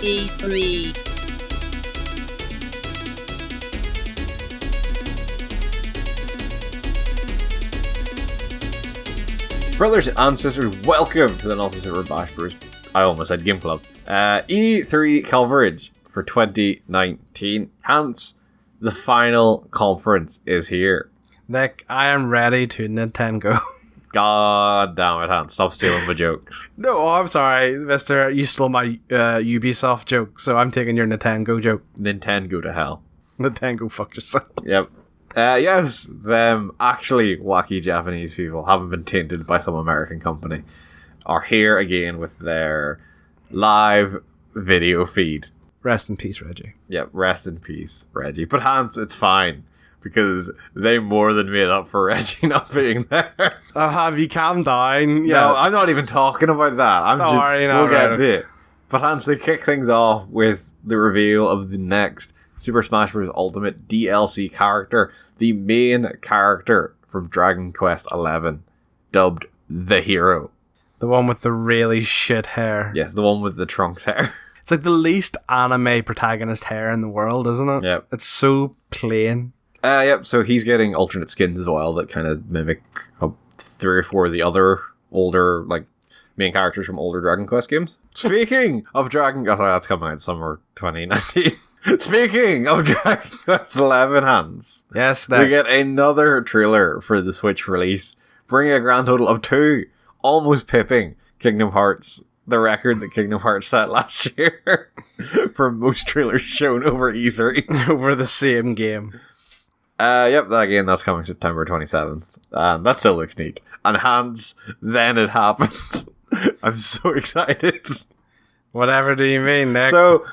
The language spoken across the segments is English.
E3. Brothers and sisters, welcome to the Not So Super Bash Bros. I almost said Game Club. E3 coverage for 2019. Hence, the final conference is here. Nick, I am ready to Nintendo. God damn it, Hans. Stop stealing my jokes. No, I'm sorry, mister. You stole my Ubisoft joke, so I'm taking your Nintendo joke. Nintendo to hell. Nintendo, fuck yourself. Yep. Yes, them actually wacky Japanese people haven't been tainted by some American company are here again with their live video feed. Rest in peace, Reggie. Yep, rest in peace, Reggie. But Hans, it's fine, because they more than made up for Reggie not being there. Have you calmed down? Yeah. No, I'm not even talking about that. We'll get to it. But Hans, they kick things off with the reveal of the next Super Smash Bros. Ultimate DLC character, the main character from Dragon Quest XI, dubbed the Hero. The one with the really shit hair. Yes, the one with the Trunks hair. It's like the least anime protagonist hair in the world, isn't it? Yep. It's so plain. Yep, so he's getting alternate skins as well that kind of mimic 3 or 4 of the other older, like, main characters from older Dragon Quest games. Speaking of Dragon Quest, that's coming out summer 2019. Speaking of Dragon Quest XI, Hans. Yes, we get another trailer for the Switch release, bringing a grand total of 2, almost pipping Kingdom Hearts, the record that Kingdom Hearts set last year for most trailers shown over E3. Over the same game. Yep, again, that's coming September 27th. And that still looks neat. And Hans, then it happens. I'm so excited. Whatever do you mean, Nick? So,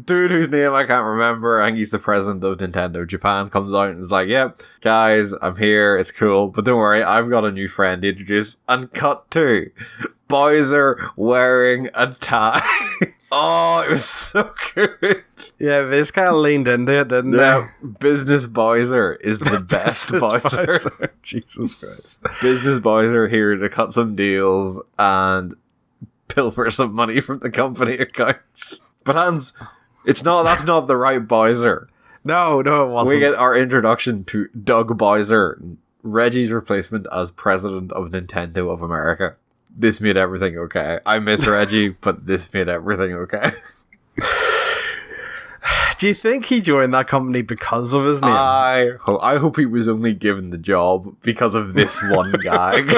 dude whose name I can't remember, I think he's the president of Nintendo Japan, comes out and is like, yep, guys, I'm here, it's cool, but don't worry, I've got a new friend to introduce. And cut to Bowser wearing a tie. Oh, it was so good. Yeah, they just kind of leaned into it, didn't they? Business Bowser is the best Bowser. Jesus Christ. Business Bowser here to cut some deals and pilfer some money from the company accounts. But Hans, that's not the right Bowser. No, it wasn't. We get our introduction to Doug Bowser, Reggie's replacement as president of Nintendo of America. This made everything okay. I miss Reggie, but this made everything okay. Do you think he joined that company because of his name? I hope he was only given the job because of this one gag.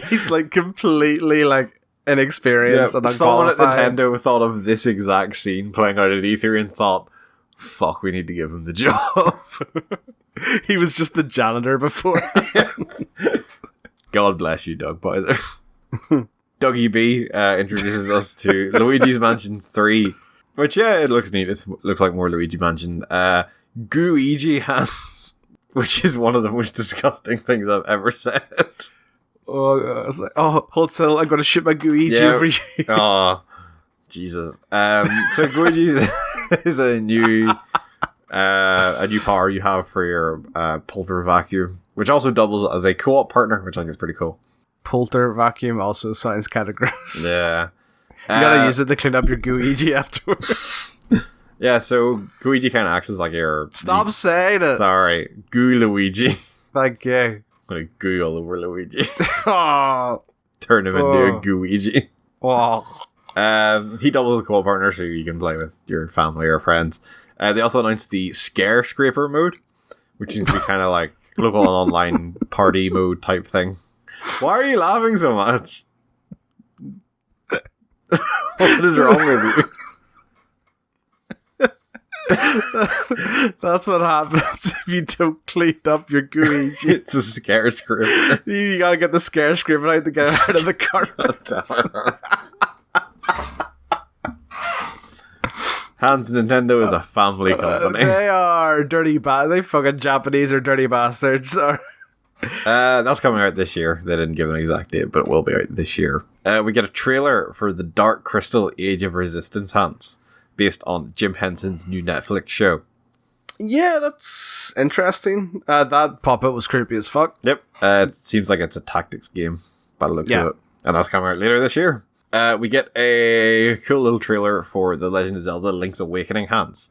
He's like completely like inexperienced and someone unqualified. at Nintendo thought of this exact scene playing out at E3 and thought, fuck, we need to give him the job. He was just the janitor before. God bless you, Doug Bowser. Dougie B introduces us to Luigi's Mansion 3, which, yeah, it looks neat. It looks like more Luigi Mansion. Gooigi hands, which is one of the most disgusting things I've ever said. Hold still, I'm going to ship my Gooigi over you. Oh, Jesus. So Gooigi is a new power you have for your Polter vacuum, which also doubles as a co-op partner, which I think is pretty cool. Polter vacuum also sounds kind of gross. Yeah. You gotta use it to clean up your Gooigi afterwards. Yeah, so Gooigi kind of acts as like your... Stop saying it! Sorry. Goo Luigi. Thank you. I'm gonna goo all over Luigi. Oh. Turn him into a Gooigi. Oh. He doubles the co-op partner so you can play with your family or friends. They also announced the Scare Scraper mode, which seems to be kind of like local and online party mode type thing. Why are you laughing so much? What is wrong with you? That's what happens if you don't clean up your Gooigi. It's a Scare Scraper. You gotta get the Scare Scraper out to get it out of the carpet. Hans, Nintendo is a family company. They are dirty they fucking Japanese or dirty bastards. That's coming out this year. They didn't give an exact date, but it will be out this year. We get a trailer for the Dark Crystal Age of Resistance, Hans, based on Jim Henson's new Netflix show. Yeah, that's interesting. That puppet was creepy as fuck. Yep. It seems like it's a tactics game by the looks of it. And that's coming out later this year. We get a cool little trailer for The Legend of Zelda Link's Awakening Hands.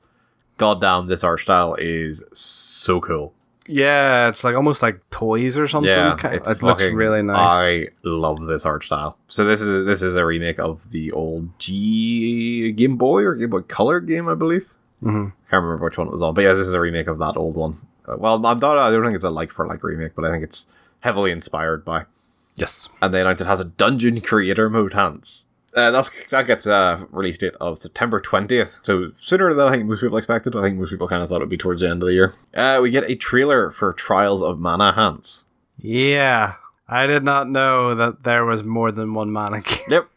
Goddamn, this art style is so cool. Yeah, it's like almost like toys or something. Yeah, It looks really nice. I love this art style. So this is a remake of the old Game Boy or Game Boy Color game, I believe. Mm-hmm. Can't remember which one it was on, but yeah, this is a remake of that old one. Well, I don't think it's a like for like remake, but I think it's heavily inspired by. Yes. And they announced it has a dungeon creator mode, Hans. That gets a release date of September 20th. So sooner than I think most people expected. I think most people kind of thought it would be towards the end of the year. We get a trailer for Trials of Mana, Hans. Yeah. I did not know that there was more than one mana game. Yep.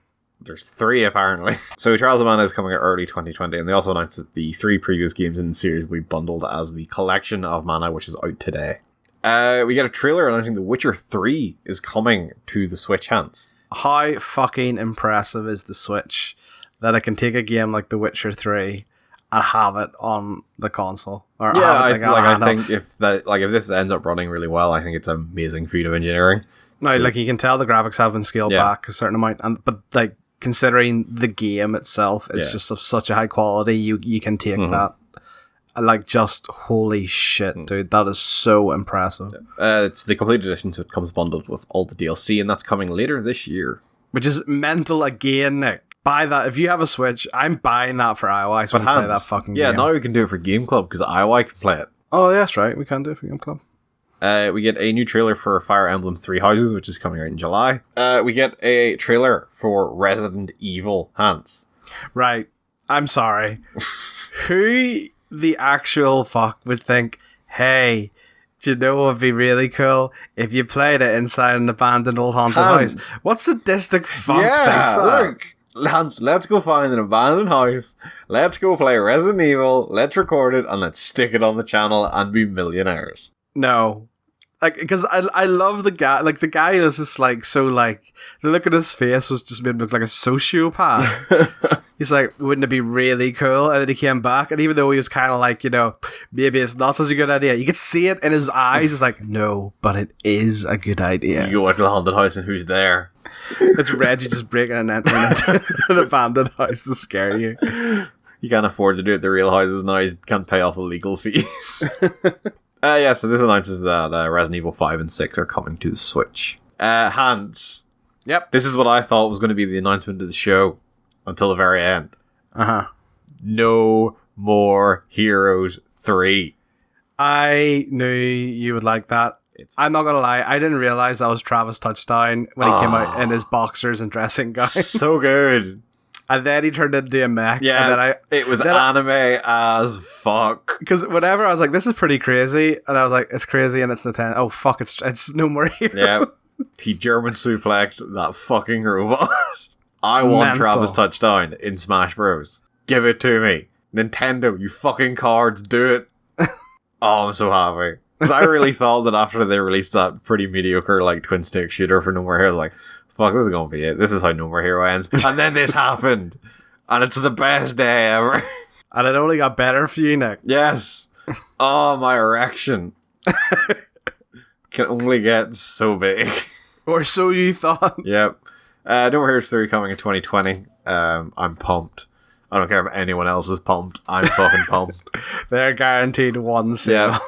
There's 3 apparently. So Trials of Mana is coming out early 2020, and they also announced that the 3 previous games in the series will be bundled as the Collection of Mana, which is out today. We get a trailer announcing The Witcher 3 is coming to the Switch, Hans. How fucking impressive is the Switch that it can take a game like The Witcher 3 and have it on the console? Or Yeah, have it I think if this ends up running really well, I think it's an amazing feat of engineering. No, So- like you can tell the graphics have been scaled Yeah. back a certain amount, but like considering the game itself is Yeah. just of such a high quality, you can take Mhm. that. Like, just holy shit, dude, that is so impressive. It's the complete edition, so it comes bundled with all the DLC, and that's coming later this year. Which is mental again, Nick. Buy that. If you have a Switch, I'm buying that for iOS when I play that fucking game. now we can do it for Game Club because IOI can play it. Oh, that's right. We can do it for Game Club. We get a new trailer for Fire Emblem Three Houses, which is coming out in July. We get a trailer for Resident Evil, Hans. Right. I'm sorry. Who the actual fuck would think, hey, do you know what would be really cool if you played it inside an abandoned old haunted Hans. house? What sadistic fuck thinks that? Look, Hans, let's go find an abandoned house. Let's go play Resident Evil. Let's record it and let's stick it on the channel and be millionaires. No. Like, because I love the guy. Like, the guy is just like, so like, the look at his face was just made him look like a sociopath. He's like, wouldn't it be really cool? And then he came back, and even though he was kind of like, maybe it's not such a good idea, you could see it in his eyes. He's like, no, but it is a good idea. You go out to the haunted house and who's there? It's Reggie just breaking and entering into an abandoned house to scare you. You can't afford to do it the real houses now. You can't pay off the legal fees. So this announces that Resident Evil 5 and 6 are coming to the Switch. Hans. Yep. This is what I thought was going to be the announcement of the show until the very end. Uh-huh. No more Heroes 3. I knew you would like that. I'm not gonna lie, I didn't realize that was Travis Touchdown when he came out in his boxers and dressing gown. So good. And then he turned into a mech. Yeah, and then it was anime as fuck. Because whenever I was like, this is pretty crazy, and I was like, it's crazy and it's Nintendo. Oh fuck, it's no more Heroes. Yeah, he German suplexed that fucking robot. I want Mental. Travis Touchdown in Smash Bros. Give it to me. Nintendo, you fucking cards, do it. Oh, I'm so happy. Because I really thought that after they released that pretty mediocre like twin stick shooter for No More Heroes, like, fuck, this is gonna be it. This is how No More Hero ends. And then this happened. And it's the best day ever. And it only got better for you, Nick. Yes. Oh, my erection. Can only get so big. Or so you thought. Yep. No More Heroes 3 coming in 2020. I'm pumped. I don't care if anyone else is pumped. I'm fucking pumped. They're guaranteed one sale. Yeah.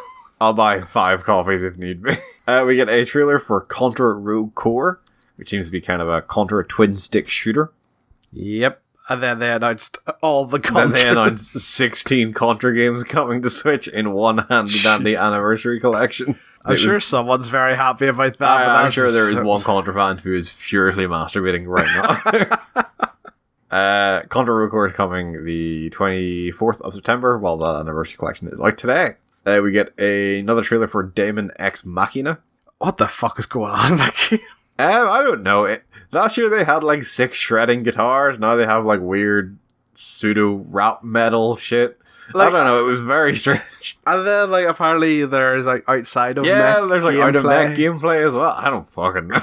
I'll buy 5 copies if need be. We get a trailer for Contra Rogue Core, which seems to be kind of a Contra twin stick shooter. Yep. And then they announced all the Contras. Then they announced 16 Contra games coming to Switch in one handy-dandy anniversary collection. I'm sure someone's very happy about that. but I'm that's sure there is so- one Contra fan who is furiously masturbating right now. Contra Rogue Core is coming the 24th of September, while the anniversary collection is out today. We get another trailer for Daemon X Machina. What the fuck is going on? Like, I don't know. Last year they had like 6 shredding guitars. Now they have like weird pseudo rap metal shit. Like, I don't know. It was very strange. and then like apparently there's like outside of Yeah, mech there's like out of gameplay. mech gameplay as well. I don't fucking know.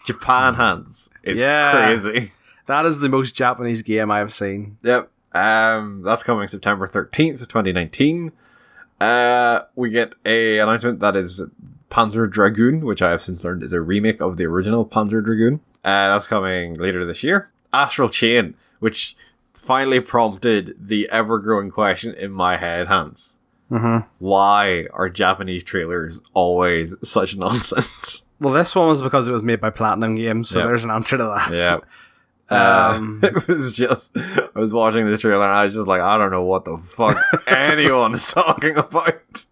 Japan hands. It's crazy. That is the most Japanese game I have seen. Yep. That's coming September 13th, 2019. We get a announcement that is Panzer Dragoon, which I have since learned is a remake of the original Panzer Dragoon. That's coming later this year. Astral Chain, which finally prompted the ever-growing question in my head, Hans. Mm-hmm. Why are Japanese trailers always such nonsense? Well, this one was because it was made by Platinum Games, so there's an answer to that. Yeah. It was just, I was watching this trailer and I was just like, I don't know what the fuck anyone is talking about.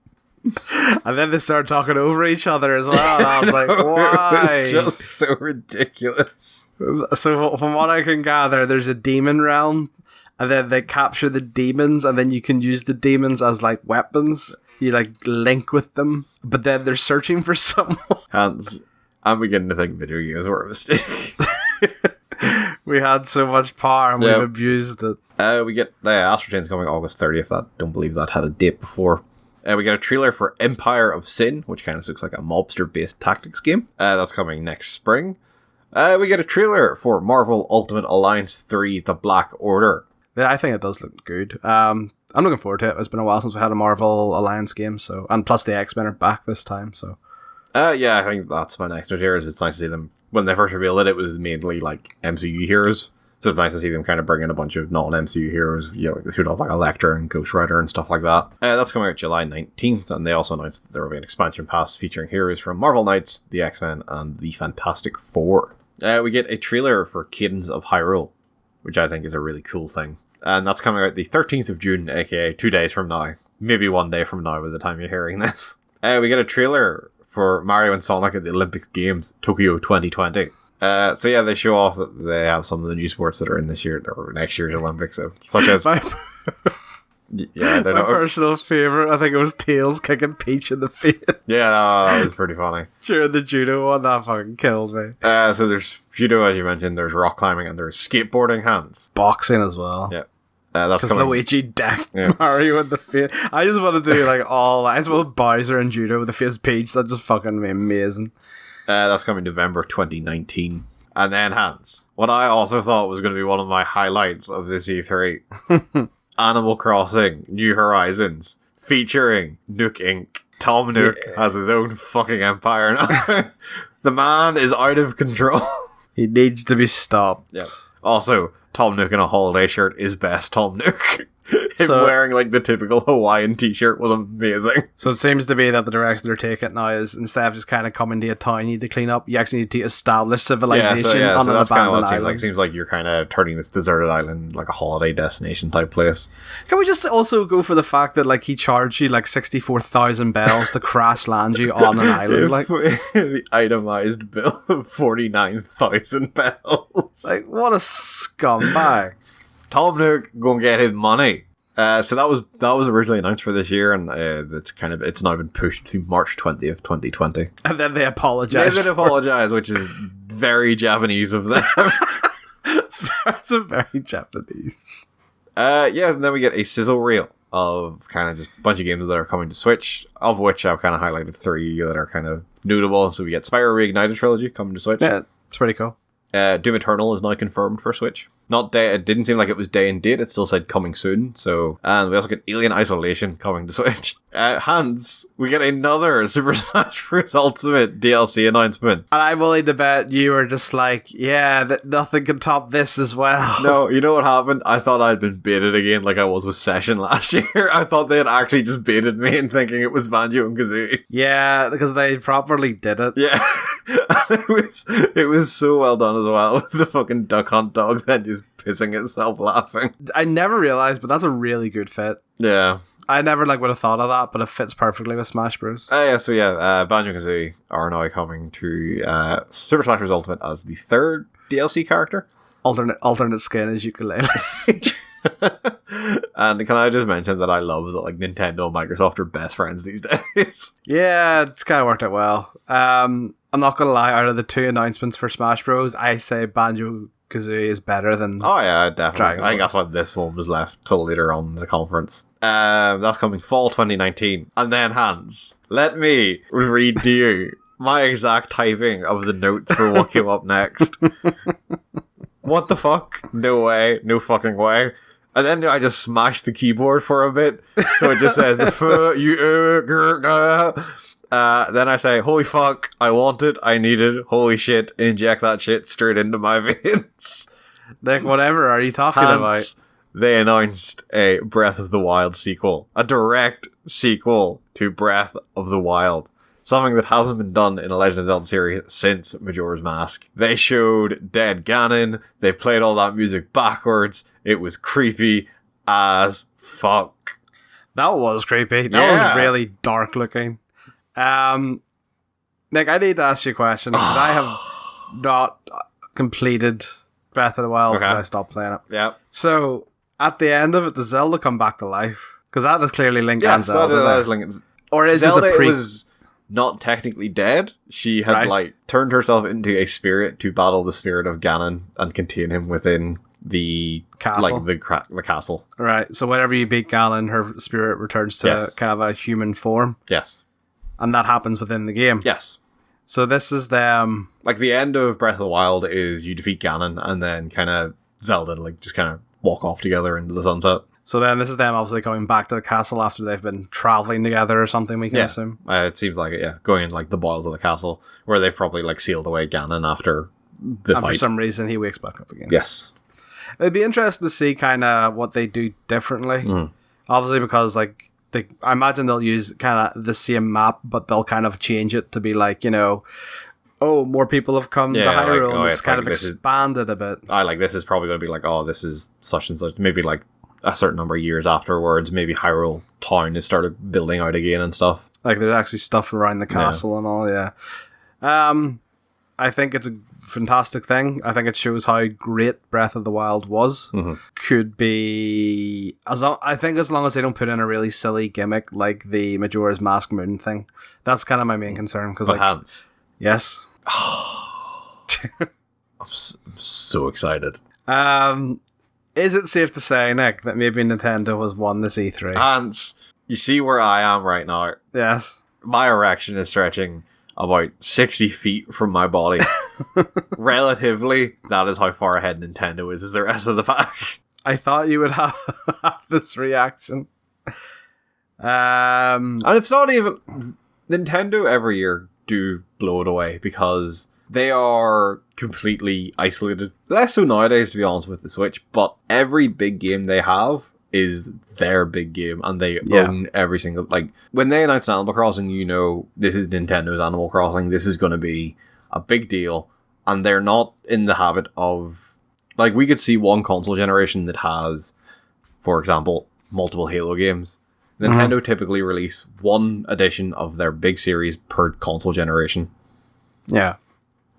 And then they started talking over each other as well. And I was like, why? It was just so ridiculous. So from what I can gather, there's a demon realm, and then they capture the demons, and then you can use the demons as like weapons. You like link with them, but then they're searching for someone. Hans, I'm beginning to think video games were a mistake. We had so much power and we've abused it. We get Astral Chain's coming August 30th. I don't believe that had a date before. We get a trailer for Empire of Sin, which kind of looks like a mobster-based tactics game. That's coming next spring. We get a trailer for Marvel Ultimate Alliance 3: The Black Order. Yeah, I think it does look good. I'm looking forward to it. It's been a while since we had a Marvel Alliance game, so, and plus the X-Men are back this time, so. Yeah, I think that's my next note here. Is it's nice to see them. When they first revealed it was mainly like MCU heroes. So it's nice to see them kind of bring in a bunch of non-MCU heroes. Yeah, like they should have like Elektra and Ghost Rider and stuff like that. That's coming out July 19th, and they also announced that there will be an expansion pass featuring heroes from Marvel Knights, the X-Men, and the Fantastic Four. We get a trailer for Cadence of Hyrule, which I think is a really cool thing. And that's coming out the 13th of June, aka 2 days from now. Maybe 1 day from now by the time you're hearing this. We get a trailer for Mario and Sonic at the Olympic Games, Tokyo 2020. So yeah, they show off that they have some of the new sports that are in this year or next year's Olympics, such as my personal favorite. I think it was Tails kicking Peach in the face. Yeah, no, that was pretty funny. Sure, the judo one that fucking killed me. So there's judo, as you mentioned. There's rock climbing and there's skateboarding, Hans. Boxing as well. Yeah. That's coming. Luigi decked Mario in the face. I just want to do like I just want Bowser and judo with the face Peach. That just fucking be amazing. That's coming November 2019. And then, Hans, what I also thought was going to be one of my highlights of this E3. Animal Crossing New Horizons, featuring Nook Inc. Tom Nook has his own fucking empire now. The man is out of control. He needs to be stopped. Yeah. Also, Tom Nook in a holiday shirt is best Tom Nook. Him wearing like the typical Hawaiian t-shirt was amazing. So it seems to be that the direction they're taking now is instead of just kind of coming to a town you need to clean up, you actually need to establish civilization on an that's kind of what it abandoned seems island. like. It seems like you're kind of turning this deserted island like a holiday destination type place. Can we just also go for the fact that like he charged you like 64,000 bells to crash land you on an island? Like the itemized bill of 49,000 bells. Like what a scumbag. Tom Nook gonna get his money. So that was originally announced for this year, and it's now been pushed to March 20th, 2020. And then they apologize. They did apologize, which is very Japanese of them. It's very Japanese. And then we get a sizzle reel of kind of just a bunch of games that are coming to Switch, of which I've kind of highlighted 3 that are kind of notable. So we get Spyro Reignited Trilogy coming to Switch. Yeah, it's pretty cool. Doom Eternal is now confirmed for Switch. It didn't seem like it was day and date. It still said coming soon. So, and we also get Alien Isolation coming to Switch. Hans, we get another Super Smash Bros. Ultimate DLC announcement. And I'm willing to bet you were just like, yeah, that nothing can top this as well. No, you know what happened? I thought I'd been baited again like I was with Session last year. I thought they had actually just baited me in thinking it was Banjo and Kazooie. Yeah, because they properly did it. Yeah. it was so well done as well with the fucking Duck Hunt dog then just pissing itself laughing. I never realized, but that's a really good fit. Yeah. I never would have thought of that, but it fits perfectly with Smash Bros. Banjo-Kazooie are now coming to Super Smash Bros. Ultimate as the 3rd DLC character. Alternate skin as ukulele. And can I just mention that I love that like Nintendo and Microsoft are best friends these days. Yeah, it's kind of worked out well. I'm not gonna lie, out of the 2 announcements for Smash Bros, I say Banjo-Kazooie is better than Oh yeah, definitely. Dragon I think that's Quest. why this one was left till later on in the conference. That's coming fall 2019. And then, Hans, let me read to you my exact typing of the notes for what came up next. What the fuck? No way. No fucking way. And then I just smashed the keyboard for a bit. So it just says, Then I say, holy fuck, I want it, I need it, holy shit, inject that shit straight into my veins. Nick, whatever are you talking about? They announced a Breath of the Wild sequel. A direct sequel to Breath of the Wild. Something that hasn't been done in a Legend of Zelda series since Majora's Mask. They showed dead Ganon, they played all that music backwards, it was creepy as fuck. That was creepy. That was really dark looking. Nick, I need to ask you a question because I have not completed Breath of the Wild because I stopped playing it. Yeah. So, at the end of it, does Zelda come back to life? Because that is clearly Link and Zelda. That is Link. Or is Zelda this a was not technically dead. She had turned herself into a spirit to battle the spirit of Ganon and contain him within the castle. The castle. Right. So whenever you beat Ganon, her spirit returns to kind of a human form. Yes. And that happens within the game. Yes. So this is them. Like the end of Breath of the Wild is you defeat Ganon and then kind of Zelda just kind of walk off together into the sunset. So then this is them obviously coming back to the castle after they've been traveling together or something, we can assume. It seems like it, yeah. Going in the bowels of the castle where they've probably sealed away Ganon after the fight. For some reason he wakes back up again. Yes. It'd be interesting to see kind of what they do differently. Obviously because I imagine they'll use kind of the same map, but they'll kind of change it to be more people have come to Hyrule and it's kind of expanded a bit. This is probably going to be this is such and such. Maybe a certain number of years afterwards, maybe Hyrule Town has started building out again and stuff. There's actually stuff around the castle and all, yeah. I think it's a fantastic thing. I think it shows how great Breath of the Wild was. Could be as long as they don't put in a really silly gimmick like the Majora's Mask Moon thing. That's kind of my main concern. Because Hans, yes, I'm so excited. Is it safe to say, Nick, that maybe Nintendo has won this E3? Hans, you see where I am right now? Yes. My erection is stretching about 60 feet from my body. Relatively, that is how far ahead Nintendo is the rest of the pack. I thought you would have this reaction. And it's not even... Nintendo every year do blow it away because they are completely isolated. Less so nowadays, to be honest, with the Switch, but every big game they have is their big game and they own every single... when they announced Animal Crossing, this is Nintendo's Animal Crossing, this is going to be a big deal, and they're not in the habit of... we could see one console generation that has, for example, multiple Halo games. Nintendo typically release one edition of their big series per console generation. Yeah.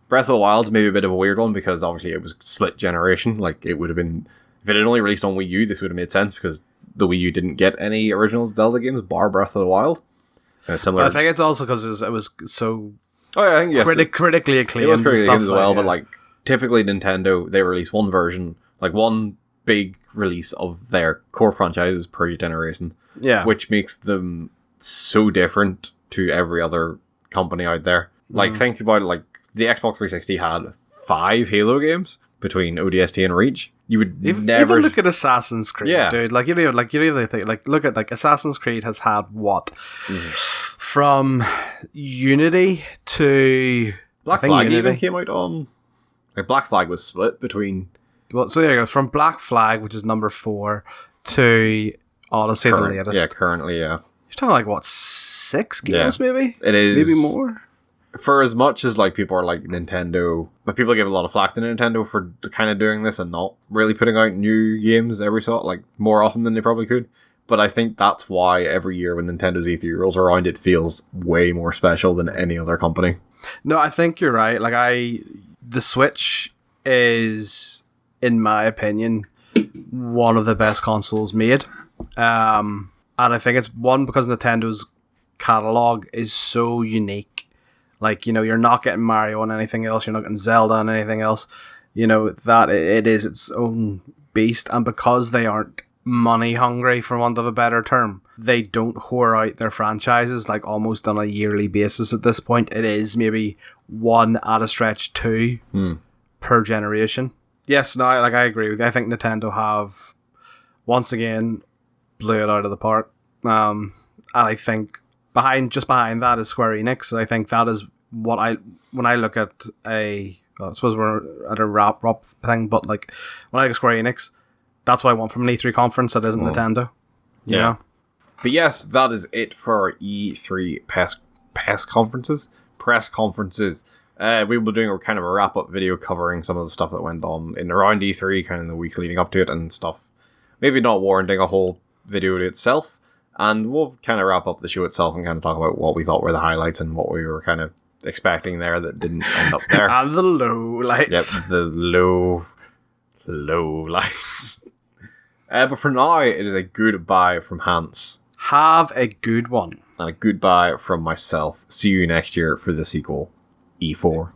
Breath of the Wild's maybe a bit of a weird one because obviously it was split generation. It would have been... If it had only released on Wii U, this would have made sense because the Wii U didn't get any original Zelda games, bar Breath of the Wild. Similar. I think it's also because it was so I think, yes, critically acclaimed. It was critically acclaimed as well, yeah. But typically Nintendo, they release one version, one big release of their core franchises per generation. Yeah. Which makes them so different to every other company out there. Think about it, the Xbox 360 had 5 Halo games between ODST and Reach. You would never... Even look at Assassin's Creed, dude. You really think... look at, Assassin's Creed has had what? From Unity to... Black Flag even came out on... Black Flag was split between... Well, so there you go. From Black Flag, which is number 4, to Odyssey, the latest. Yeah, currently, yeah. You're talking 6 games, maybe? It is... Maybe more? For as much as people are Nintendo, but people give a lot of flack to Nintendo for kind of doing this and not really putting out new games every more often than they probably could. But I think that's why every year when Nintendo's E3 rolls around, it feels way more special than any other company. No, I think you're right. The Switch is, in my opinion, one of the best consoles made. And I think it's one because Nintendo's catalog is so unique. You're not getting Mario on anything else. You're not getting Zelda on anything else. That it is its own beast. And because they aren't money hungry, for want of a better term, they don't whore out their franchises almost on a yearly basis at this point. It is maybe 1 at a stretch 2 per generation. Yes, no, I agree with you. I think Nintendo have, once again, blew it out of the park. And I think behind that is Square Enix. I think that is what when I look at I suppose we're at a wrap thing, but like when I look at Square Enix, that's what I want from an E3 conference that isn't Nintendo. You know? But yes, that is it for E3 press conferences. We will be doing a kind of a wrap-up video covering some of the stuff that went on in around E3, kind of the weeks leading up to it and stuff. Maybe not warranting a whole video to itself. And we'll kind of wrap up the show itself and kind of talk about what we thought were the highlights and what we were kind of expecting there that didn't end up there. And the low lights. Yep, the low lights. But for now, it is a goodbye from Hans. Have a good one. And a goodbye from myself. See you next year for the sequel, E4.